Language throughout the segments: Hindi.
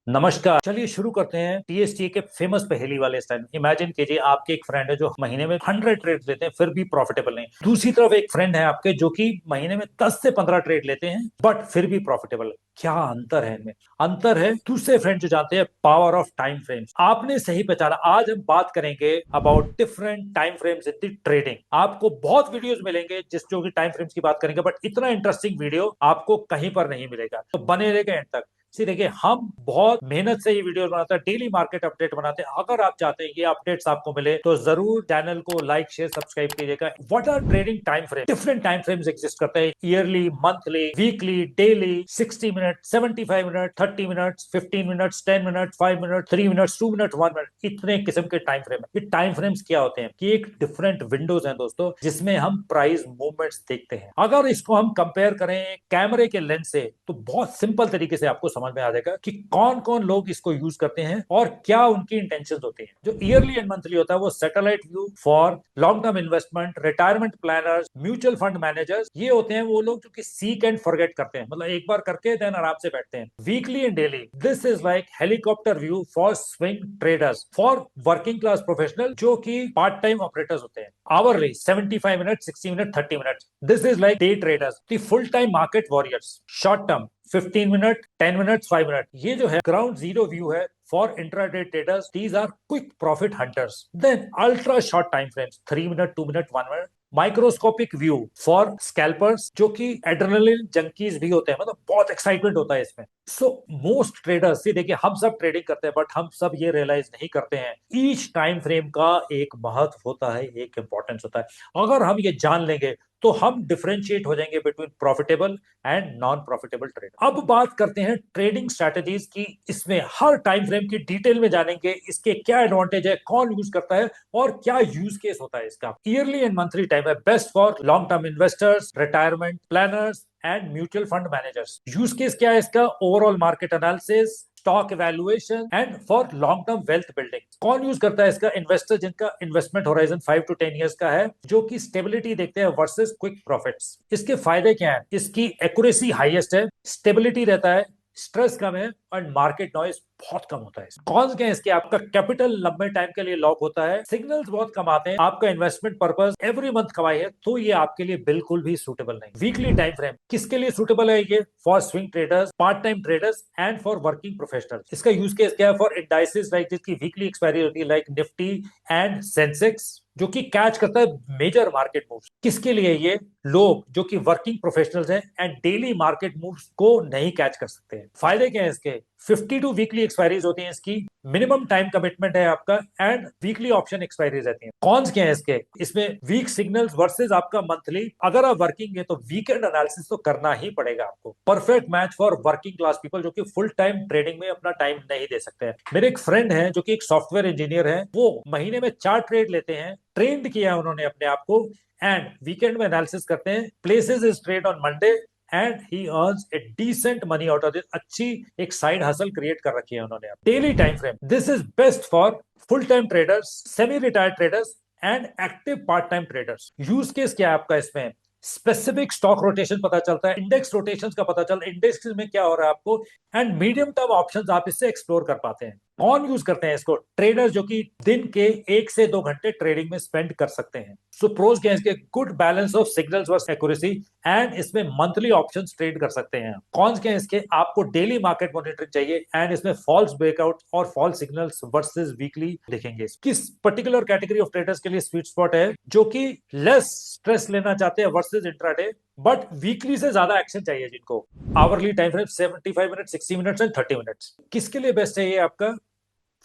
नमस्कार। चलिए शुरू करते हैं टीएसटी के फेमस पहेली वाले स्टाइल। इमेजिन कीजिए आपके एक फ्रेंड है जो महीने में 100 ट्रेड लेते हैं फिर भी प्रॉफिटेबल नहीं। दूसरी तरफ एक फ्रेंड है आपके जो कि महीने में 10 से 15 ट्रेड लेते हैं बट फिर भी प्रॉफिटेबल है। क्या अंतर है इनमें? अंतर है दूसरे फ्रेंड जो जानते हैं पावर ऑफ टाइम फ्रेम्स। आपने सही पहचाना। आज हम बात करेंगे about different time frames in the trading. आपको बहुत वीडियोस मिलेंगे जिस जो कि टाइम फ्रेम्स की बात करेंगे बट इतना इंटरेस्टिंग वीडियो आपको कहीं पर नहीं मिलेगा, तो बने रहेगा एंड तक। सी देखिए, हम बहुत मेहनत से ये वीडियो बनाते हैं, डेली मार्केट अपडेट बनाते हैं। अगर आप चाहते हैं ये अपडेट्स आपको मिले तो जरूर चैनल को लाइक शेयर सब्सक्राइब कीजिएगा। What are trading time frame? Different time frames exist करते हैं, yearly, monthly, weekly, daily, 60 minute, 75 minute, 30 minute, 15 minute, 10 minute, 5 minute, 3 minute, 2 minute, 1 minute, इतने किस्म के टाइम फ्रेम है। ये टाइम फ्रेम्स क्या होते हैं कि एक डिफरेंट विंडोज हैं दोस्तों, जिसमें हम प्राइस मूवमेंट्स देखते हैं। अगर इसको हम कंपेयर करें कैमरे के लेंस से तो बहुत सिंपल तरीके से आपको समझ में आ जाएगा कि कौन कौन लोग इसको यूज करते हैं और क्या उनकी इंटेंशंस होती हैं। जो ईयरली एंड मंथली होता है वो satellite view for long term investment, retirement planners, mutual fund managers, ये होते हैं वो लोग जो कि सीक एंड फॉरगेट करते हैं, मतलब एक बार करके देन आराम से बैठते हैं। Weekly and daily, this is like helicopter view for swing traders, for working class professional जो कि पार्ट टाइम ऑपरेटर्स होते हैं। Hourly 75 minute, 60 minute, 30 minute, this is like day traders, the full time market warriors. Short term 15 minute, 10 minute, 5 minute, ये जो है ग्राउंड जीरो व्यू है for intraday traders. These are quick profit hunters. Then ultra short time frames 3 minute, 2 minute, 1 minute, microscopic view for scalpers जो कि एड्रेनलिन जंकीज भी होते हैं, मतलब बहुत एक्साइटमेंट होता है इसमें। सो मोस्ट ट्रेडर्स, ये देखिए हम सब ट्रेडिंग करते हैं बट हम सब ये रियलाइज नहीं करते हैं ईच टाइम फ्रेम का एक महत्व होता है, एक इंपॉर्टेंस होता है। अगर हम ये जान लेंगे तो हम डिफरेंशिएट हो जाएंगे between profitable and non profitable trade. अब बात करते हैं ट्रेडिंग स्ट्रेटजीज की। इसमें हर टाइम फ्रेम की डिटेल में जानेंगे, इसके क्या एडवांटेज है, कौन यूज करता है और क्या यूज केस होता है इसका। ईयरली एंड मंथली टाइम है best for long term investors, retirement planners and mutual fund managers. Use case क्या है इसका? Overall market analysis, stock evaluation and for long term wealth building. कौन यूज करता है इसका? इन्वेस्टर जिनका इन्वेस्टमेंट होराइजन 5 to 10 years का है, जो कि स्टेबिलिटी देखते हैं वर्सेस क्विक प्रॉफिट्स। इसके फायदे क्या है? इसकी एक्यूरेसी हाईएस्ट है, स्टेबिलिटी रहता है, स्ट्रेस कम है और मार्केट नॉइज बहुत कम होता है। कौन क्या है इसके? आपका कैपिटल लंबे टाइम के लिए लॉक होता है, सिग्नल्स बहुत कम आते हैं, आपका इन्वेस्टमेंट पर्पस एवरी मंथ कमाई है, तो ये आपके लिए बिल्कुल भी सूटेबल नहीं। वीकली टाइम फ्रेम किसके लिए सूटेबल है? ये for swing traders, part time traders and for working professionals. इसका यूज केस क्या है? फॉर इंडाइसिस लाइक जिसकी वीकली एक्सपायरी होती है, लाइक निफ्टी एंड सेंसेक्स, जो कि कैच करता है मेजर मार्केट मूव्स। किसके लिए? ये लोग जो कि वर्किंग प्रोफेशनल्स हैं एंड डेली मार्केट मूव्स को नहीं कैच कर सकते हैं। फायदे क्या है इसके? 52 वीकली एक्सपायरीज होती हैं इसकी, मिनिमम टाइम कमिटमेंट है आपका एंड वीकली ऑप्शन एक्सपायरीज रहती हैं। कौन क्या है इसके? इसमें वीक सिग्नल्स वर्सेस आपका मंथली। अगर आप वर्किंग है तो वीकेंड एनालिसिस तो करना ही पड़ेगा आपको। Perfect match for working class people जो कि फुल टाइम ट्रेडिंग में अपना टाइम नहीं दे सकते हैं। मेरे एक फ्रेंड है जो कि एक सॉफ्टवेयर इंजीनियर है, वो महीने में 4 ट्रेड लेते हैं, ट्रेंड किया उन्होंने अपने आप को एंड वीकेंड में एनालिसिस करते हैं, places is trade on Monday and he earns a decent money out of this. अच्छी एक साइड हसल क्रिएट कर रखी है उन्होंने। Daily time frame, this is best for full time traders, semi retired traders and active part time traders. Use case क्या है आपका इसमें? स्पेसिफिक स्टॉक रोटेशन पता चलता है, इंडेक्स रोटेशन का पता चलता है, इंडेक्स में क्या हो रहा है आपको, एंड मीडियम टर्म ऑप्शंस आप इससे एक्सप्लोर कर पाते हैं। कौन यूज करते हैं इसको? ट्रेडर्स जो कि दिन के 1 से 2 घंटे ट्रेडिंग में स्पेंड कर सकते हैं। सो प्रोज क्या है इसके? Good balance of signals versus accuracy and इसमें मंथली ऑप्शंस ट्रेड कर सकते हैं। कौन क्या है इसके? आपको डेली मार्केट मॉनिटरिंग चाहिए एंड इसमें फॉल्स ब्रेकआउट और फॉल्स सिग्नल्स वर्सेस वीकली देखेंगे। किस पर्टिकुलर कैटेगरी ऑफ ट्रेडर्स के लिए स्वीट स्पॉट है? जो कि लेस स्ट्रेस लेना चाहते हैं वर्सेस इंट्राडे बट वीकली से ज्यादा एक्शन चाहिए जिनको। Hourly time frame 75 minute, 60 minute and 30 minutes. किसके लिए बेस्ट है ये आपका?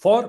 For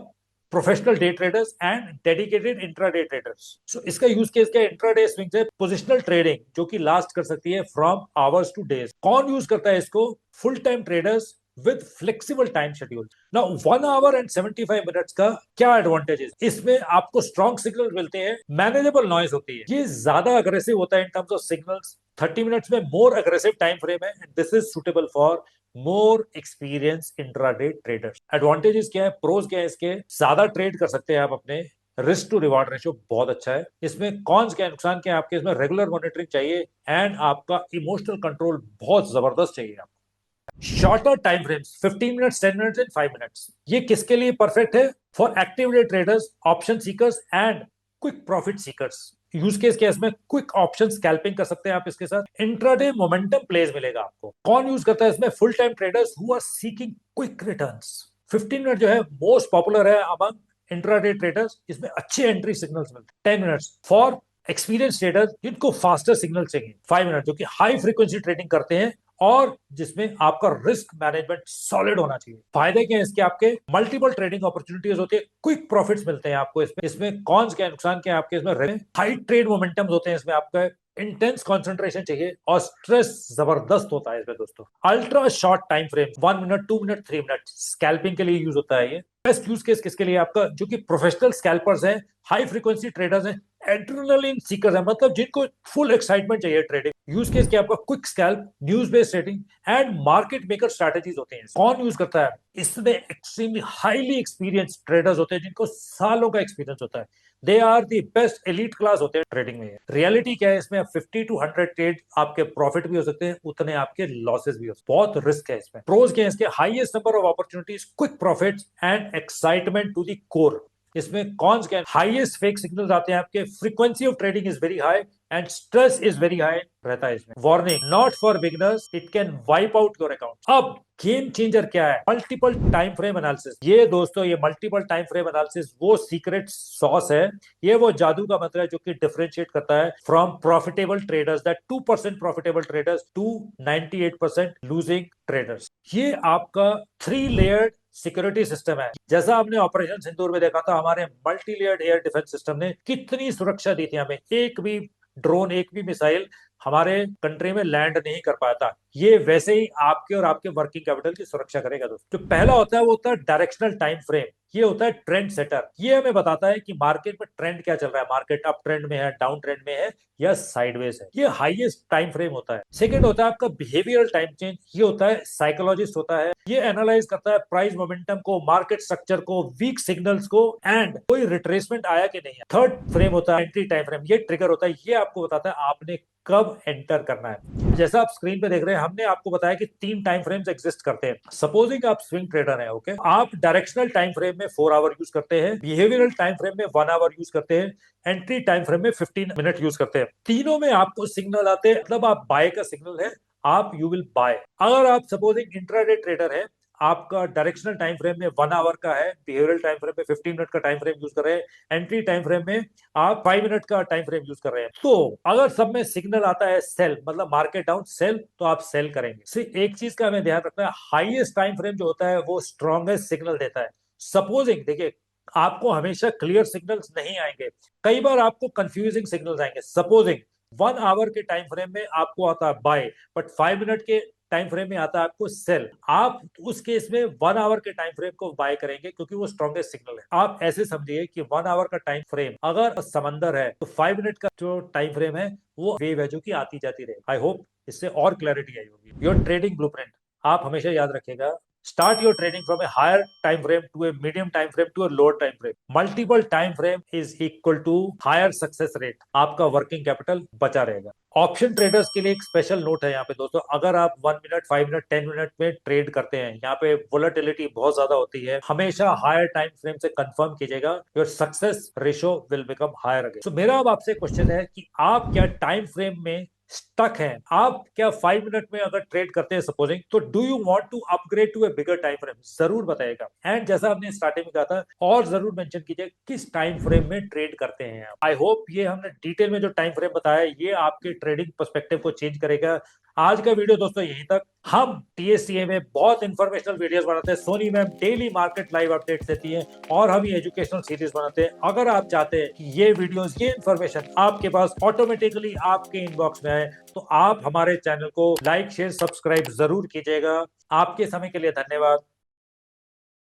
professional day traders and dedicated intraday traders. So इसका यूज केस क्या? इंट्राडे स्विंग से पोजिशनल ट्रेडिंग जो कि लास्ट कर सकती है फ्रॉम आवर्स टू डेज। कौन यूज करता है इसको? Full time traders with flexible time schedule. Now 1 hour and 75 minutes का क्या एडवांटेज? इसमें आपको स्ट्रॉन्ग सिग्नल मिलते हैं, मैनेजेबल नॉइज होती है, ये ज्यादा अग्रेसिव होता है in terms of signals. 30 minutes में मोर अग्रेसिव टाइम फ्रेम है, this is suitable for more experience intraday traders. Advantages क्या है? प्रोज क्या है इसके? ज्यादा ट्रेड कर सकते हैं आप अपने रिस्क टू रिवार्ड रेशियो बहुत अच्छा है। इसमें कॉन्स क्या है, नुकसान क्या है आपके, इसमें रेगुलर मॉनिटरिंग चाहिए एंड आपका इमोशनल कंट्रोल बहुत जबरदस्त चाहिए आपको। Shorter time frames 15 minutes, 10 minutes and 5 minutes, ये किसके लिए परफेक्ट है? For active day traders, option seekers and quick profit seekers. Use case क्या है इसमें? क्विक ऑप्शन स्कैल्पिंग कर सकते हैं आप इसके साथ। इंट्राडे मोमेंटम प्लेस मिलेगा आपको। कौन यूज करता है इसमें? Full time traders who are seeking quick returns. 15 minute जो है मोस्ट पॉपुलर है अमंग इंट्राडे ट्रेडर्स, इसमें अच्छे एंट्री सिग्नल्स मिलते हैं। 10 मिनट्स फॉर एक्सपीरियंस ट्रेडर्स जिनको फास्टर सिग्नल चाहिए। 5 मिनट जो कि हाई फ्रीक्वेंसी ट्रेडिंग करते हैं और जिसमें आपका रिस्क मैनेजमेंट सॉलिड होना चाहिए। फायदे क्या है इसके? आपके मल्टीपल ट्रेडिंग अपॉर्चुनिटीज होती है, क्विक प्रॉफिट्स मिलते हैं आपको इसमें। इसमें कौन क्या है, नुकसान क्या है आपके? इसमें हाई ट्रेड मोमेंटम्स होते हैं इसमें, आपका इंटेंस कंसंट्रेशन चाहिए और स्ट्रेस जबरदस्त होता है इसमें दोस्तों। Ultra short time frame 1 minute, 2 minute, 3 minute scalping के लिए यूज होता है ये। बेस्ट यूज केस किसके लिए? आपका जो कि प्रोफेशनल स्कैल्पर्स हैं, हाई फ्रीक्वेंसी ट्रेडर्स हैं, एड्रेनलिन सीकर्स हैं, मतलब जिनको फुल एक्साइटमेंट चाहिए ट्रेडिंग। यूज केस क्या? आपका quick scalp, news based trading and market maker strategies होते हैं। कौन यूज करता है इसमें? एक्सट्रीमली हाईली एक्सपीरियंस ट्रेडर्स होते हैं जिनको सालों का एक्सपीरियंस होता है। They are the best elite class होते हैं ट्रेडिंग में। रियलिटी क्या है इसमें? 50 टू 100 ट्रेड आपके प्रॉफिट भी हो सकते हैं, उतने आपके लॉसेस भी हो सकते हैं। बहुत रिस्क है इसमें। प्रोज क्या है इसके? Highest number of opportunities, quick profits and excitement to the core. इसमें कौन क्या? हाईएस्ट फेक सिग्नल्स आते हैं आपके, frequency of trading is very high and stress is very high रहता है इसमें। Warning, not for beginners, it can wipe out your account. अब गेम चेंजर क्या है? Multiple time frame analysis. ये दोस्तों, ये मल्टीपल टाइम फ्रेम एनालिसिस वो सीक्रेट सॉस है, ये वो जादू का मंत्र है जो कि डिफरेंशिएट करता है from profitable traders, that 2% profitable traders to 98% losing traders. ये आपका 3 लेयर्ड सिक्योरिटी सिस्टम है। जैसा आपने ऑपरेशन सिंदूर में देखा था, हमारे multi layered air defence system ने कितनी सुरक्षा दी थी हमें। एक भी ड्रोन, एक भी मिसाइल हमारे कंट्री में लैंड नहीं कर पाया था। ये वैसे ही आपके और आपके वर्किंग कैपिटल की सुरक्षा करेगा दोस्तों। जो पहला होता है वो होता है डायरेक्शनल टाइम फ्रेम। ये होता है ट्रेंड सेटर। ये हमें बताता है कि मार्केट में ट्रेंड क्या चल रहा है, मार्केट अप ट्रेंड में है, डाउन ट्रेंड में है या साइडवेज है। ये हाईएस्ट टाइम फ्रेम होता है। सेकंड होता है आपका बिहेवियरल टाइम चेंज। ये होता है साइकोलॉजिस्ट होता है, ये एनालाइज करता है प्राइस मोमेंटम को, मार्केट स्ट्रक्चर को, वीक सिग्नल्स को एंड कोई रिट्रेसमेंट आया कि नहीं है। थर्ड फ्रेम होता है एंट्री टाइम फ्रेम। ये ट्रिगर होता है, ये आपको बताता है आपने कब एंटर करना है। जैसा आप स्क्रीन पे देख रहे हैं, हमने आपको बताया कि 3 टाइम फ्रेम्स एग्जिस्ट करते हैं। सपोजिंग आप स्विंग ट्रेडर हैं, ओके, आप डायरेक्शनल टाइम फ्रेम में 4 आवर यूज करते हैं, बिहेवियरल टाइम फ्रेम में 1 आवर यूज करते हैं, एंट्री टाइम फ्रेम में 15 मिनट यूज करते हैं। तीनों में आपको सिग्नल आते हैं, मतलब आप बाय का सिग्नल है, आप यू विल बाय। अगर आप सपोजिंग इंट्राडे ट्रेडर है, आपका डायरेक्शनल टाइम फ्रेम में 1 आवर का है, बिहेवियरल टाइम फ्रेम में 15 मिनट का टाइम फ्रेम यूज कर रहे हैं, एंट्री टाइम फ्रेम में आप 5 मिनट का टाइम फ्रेम यूज कर रहे हैं, तो अगर सब में सिग्नल आता है सेल, मतलब मार्केट डाउन सेल, तो आप सेल करेंगे। सिर्फ एक चीज का हमें ध्यान रखना है, हाईएस्ट टाइम फ्रेम जो होता है वो स्ट्रॉन्गेस्ट सिग्नल देता है। सपोजिंग देखिए, आपको हमेशा क्लियर सिग्नल्स नहीं आएंगे, कई बार आपको कंफ्यूजिंग सिग्नल्स आएंगे। सपोजिंग 1 आवर के टाइम फ्रेम में आपको आता है बाय, बट 5 मिनट के टाइम फ्रेम में आता है आपको सेल। आप उस केस में 1 आवर के टाइम फ्रेम को बाय करेंगे क्योंकि वो स्ट्रॉन्गेस्ट सिग्नल है। आप ऐसे समझिए कि 1 आवर का टाइम फ्रेम अगर समंदर है, तो 5 मिनट का जो टाइम फ्रेम है वो वेव है जो कि आती जाती रहे। आई होप इससे और क्लैरिटी आई होगी। योर ट्रेडिंग ब्लूप्रिंट आप हमेशा याद रखिएगा, start your trading from a higher time frame to a medium time frame to a lower time frame. Multiple time frame is equal to higher success rate. आपका वर्किंग कैपिटल बचा रहेगा। ऑप्शन ट्रेडर्स के लिए एक स्पेशल नोट है यहाँ पे दोस्तों, अगर आप 1 मिनट, 5 मिनट, 10 मिनट में ट्रेड करते हैं, यहाँ पे वोलेटिलिटी बहुत ज्यादा होती है, हमेशा हायर टाइम फ्रेम से कंफर्म कीजिएगा, your success ratio will become higher again. तो मेरा अब आपसे क्वेश्चन है कि आप क्या टाइम फ्रेम में स्टक है? आप क्या 5 मिनट में अगर ट्रेड करते हैं सपोजिंग, तो do you want to upgrade to a bigger time frame? जरूर बताइएगा। एंड जैसा आपने स्टार्टिंग में कहा था, और जरूर मेंशन कीजिए किस टाइम फ्रेम में ट्रेड करते हैं आप। आई होप ये हमने डिटेल में जो टाइम फ्रेम बताया ये आपके ट्रेडिंग पर्सपेक्टिव को चेंज करेगा। आज का वीडियो दोस्तों यहीं तक। हम टीएससीए में बहुत इंफॉर्मेशनल वीडियोस बनाते हैं, Soni ma'am daily market live updates देती है और हम ये एजुकेशनल सीरीज बनाते हैं। अगर आप चाहते हैं कि ये वीडियोस, ये इंफॉर्मेशन आपके पास ऑटोमेटिकली आपके इनबॉक्स में आए, तो आप हमारे चैनल को लाइक, शेयर, सब्सक्राइब जरूर कीजिएगा। आपके समय के लिए धन्यवाद।